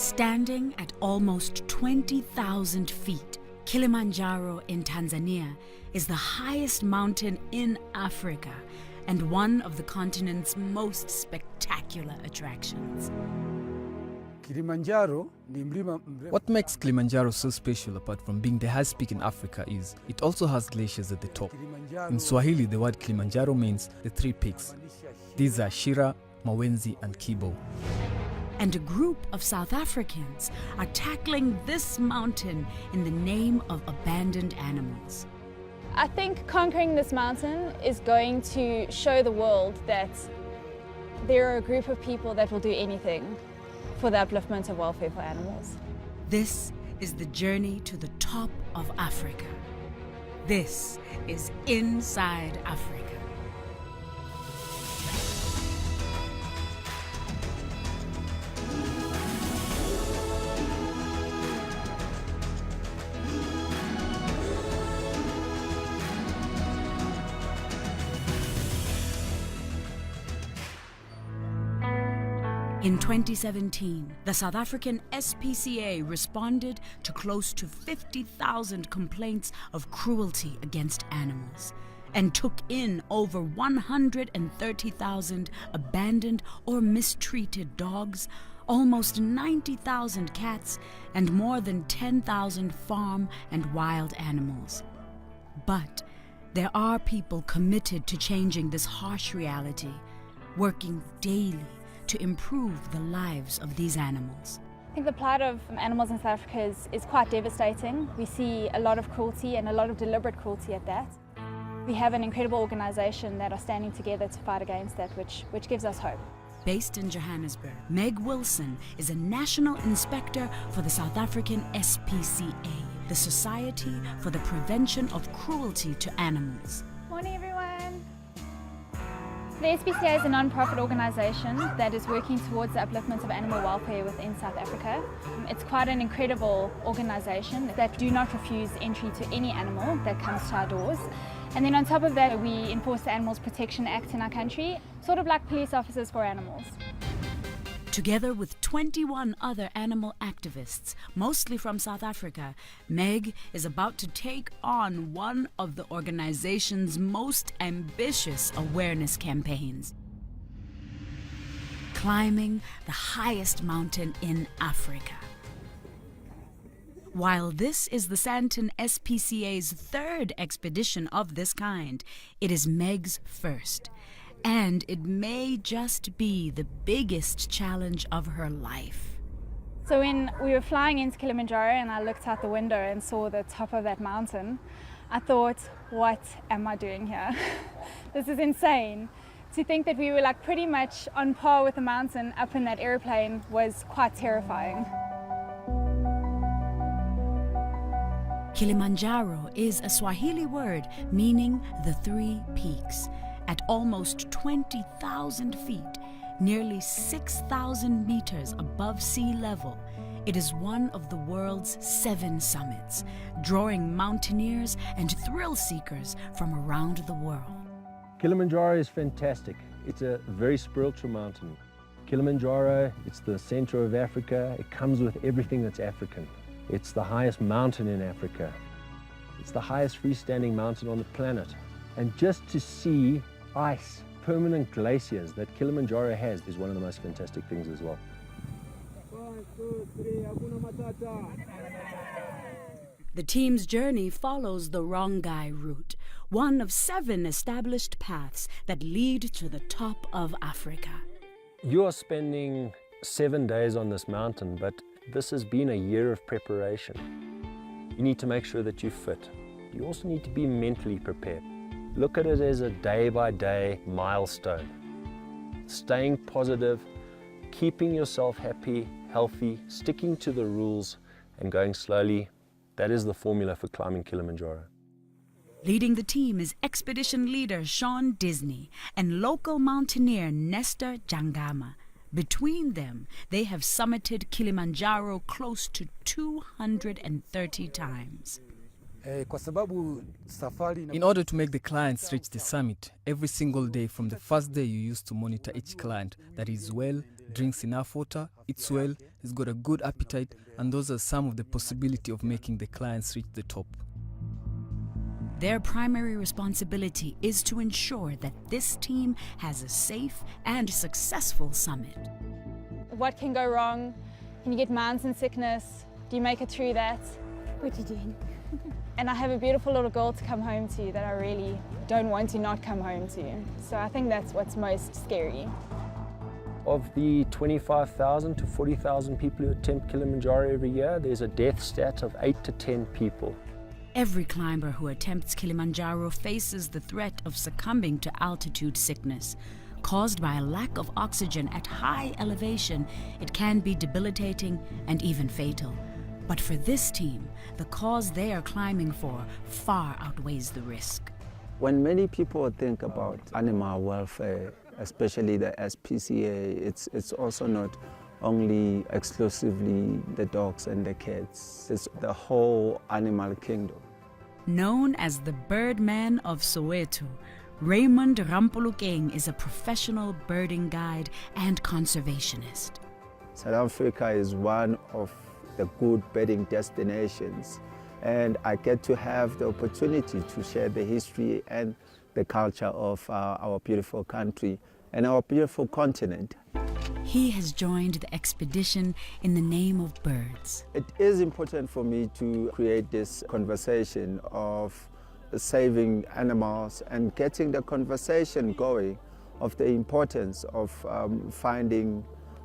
Standing at almost 20,000 feet, Kilimanjaro in Tanzania is the highest mountain in Africa and one of the continent's most spectacular attractions. What makes Kilimanjaro so special, apart from being the highest peak in Africa, is it also has glaciers at the top. In Swahili, the word Kilimanjaro means the three peaks. These are Shira, Mawenzi and Kibo. And a group of South Africans are tackling this mountain in the name of abandoned animals. I think conquering this mountain is going to show the world that there are a group of people that will do anything for the upliftment of welfare for animals. This is the journey to the top of Africa. This is Inside Africa. In 2017, the South African SPCA responded to close to 50,000 complaints of cruelty against animals and took in over 130,000 abandoned or mistreated dogs, almost 90,000 cats, and more than 10,000 farm and wild animals. But there are people committed to changing this harsh reality, working daily to improve the lives of these animals. I think the plight of animals in South Africa is quite devastating. We see a lot of cruelty and a lot of deliberate cruelty at that. We have an incredible organisation that are standing together to fight against that, which gives us hope. Based in Johannesburg, Meg Wilson is a national inspector for the South African SPCA, the Society for the Prevention of Cruelty to Animals. Morning, everyone. The SPCA is a non-profit organisation that is working towards the upliftment of animal welfare within South Africa. It's quite an incredible organisation that do not refuse entry to any animal that comes to our doors. And then on top of that, we enforce the Animals Protection Act in our country, sort of like police officers for animals. Together with 21 other animal activists, mostly from South Africa, Meg is about to take on one of the organization's most ambitious awareness campaigns: climbing the highest mountain in Africa. While this is the Santon SPCA's third expedition of this kind, it is Meg's first. And it may just be the biggest challenge of her life. So when we were flying into Kilimanjaro and I looked out the window and saw the top of that mountain, I thought, what am I doing here? This is insane. To think that we were like pretty much on par with the mountain up in that airplane was quite terrifying. Kilimanjaro is a Swahili word meaning the three peaks. At almost 20,000 feet, nearly 6,000 meters above sea level, it is one of the world's 7 summits, drawing mountaineers and thrill seekers from around the world. Kilimanjaro is fantastic. It's a very spiritual mountain. Kilimanjaro, it's the center of Africa. It comes with everything that's African. It's the highest mountain in Africa. It's the highest freestanding mountain on the planet. And just to see ice, permanent glaciers that Kilimanjaro has is one of the most fantastic things as well. 1, 2, 3, Hakuna Matata. The team's journey follows the Rongai route, one of 7 established paths that lead to the top of Africa. You are spending 7 days on this mountain, but this has been a year of preparation. You need to make sure that you're fit. You also need to be mentally prepared. Look at it as a day-by-day milestone. Staying positive, keeping yourself happy, healthy, sticking to the rules, and going slowly. That is the formula for climbing Kilimanjaro. Leading the team is expedition leader Sean Disney and local mountaineer Nestor Jangama. Between them, they have summited Kilimanjaro close to 230 times. kwa sababu safari In order to make the clients reach the summit, every single day from the first day you used to monitor each client that is well, drinks enough water, eats well, has got a good appetite, and those are some of the possibility of making the clients reach the top. Their primary responsibility is to ensure that this team has a safe and successful summit. What can go wrong? Can you get mountain sickness? Do you make it through that? What are you doing? And I have a beautiful little girl to come home to that I really don't want to not come home to. So I think that's what's most scary. Of the 25,000 to 40,000 people who attempt Kilimanjaro every year, there's a death stat of 8 to 10 people. Every climber who attempts Kilimanjaro faces the threat of succumbing to altitude sickness. Caused by a lack of oxygen at high elevation, it can be debilitating and even fatal. But for this team, the cause they are climbing for far outweighs the risk. When many people think about animal welfare, especially the SPCA, it's also not only exclusively the dogs and the cats. It's the whole animal kingdom. Known as the Birdman of Soweto, Raymond Rampolokeng is a professional birding guide and conservationist. South Africa is one of the good birding destinations, and I get to have the opportunity to share the history and the culture of our beautiful country and our beautiful continent. He has joined the expedition in the name of birds. It is important for me to create this conversation of saving animals and getting the conversation going of the importance of finding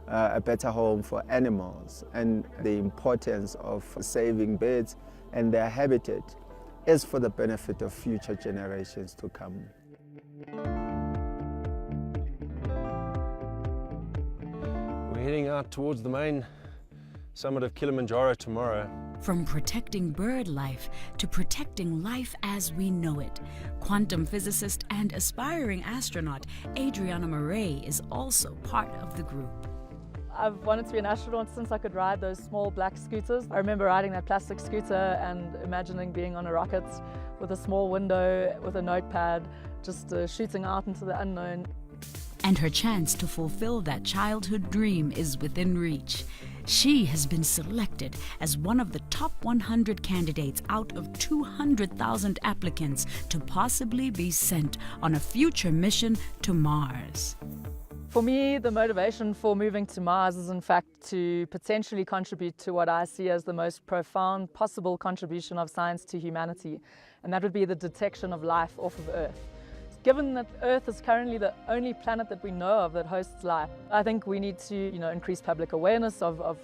a better home for animals, and the importance of saving birds and their habitat is for the benefit of future generations to come. We're heading out towards the main summit of Kilimanjaro tomorrow. From protecting bird life to protecting life as we know it, quantum physicist and aspiring astronaut Adriana Murray is also part of the group. I've wanted to be an astronaut since I could ride those small black scooters. I remember riding that plastic scooter and imagining being on a rocket with a small window with a notepad, just shooting out into the unknown. And her chance to fulfill that childhood dream is within reach. She has been selected as one of the top 100 candidates out of 200,000 applicants to possibly be sent on a future mission to Mars. For me, the motivation for moving to Mars is in fact to potentially contribute to what I see as the most profound possible contribution of science to humanity, and that would be the detection of life off of Earth. Given that Earth is currently the only planet that we know of that hosts life, I think we need to increase public awareness of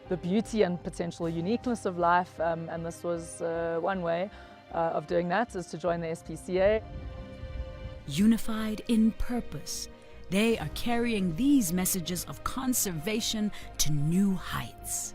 the beauty and potential uniqueness of life, and this was one way of doing that, is to join the SPCA. Unified in purpose, they are carrying these messages of conservation to new heights.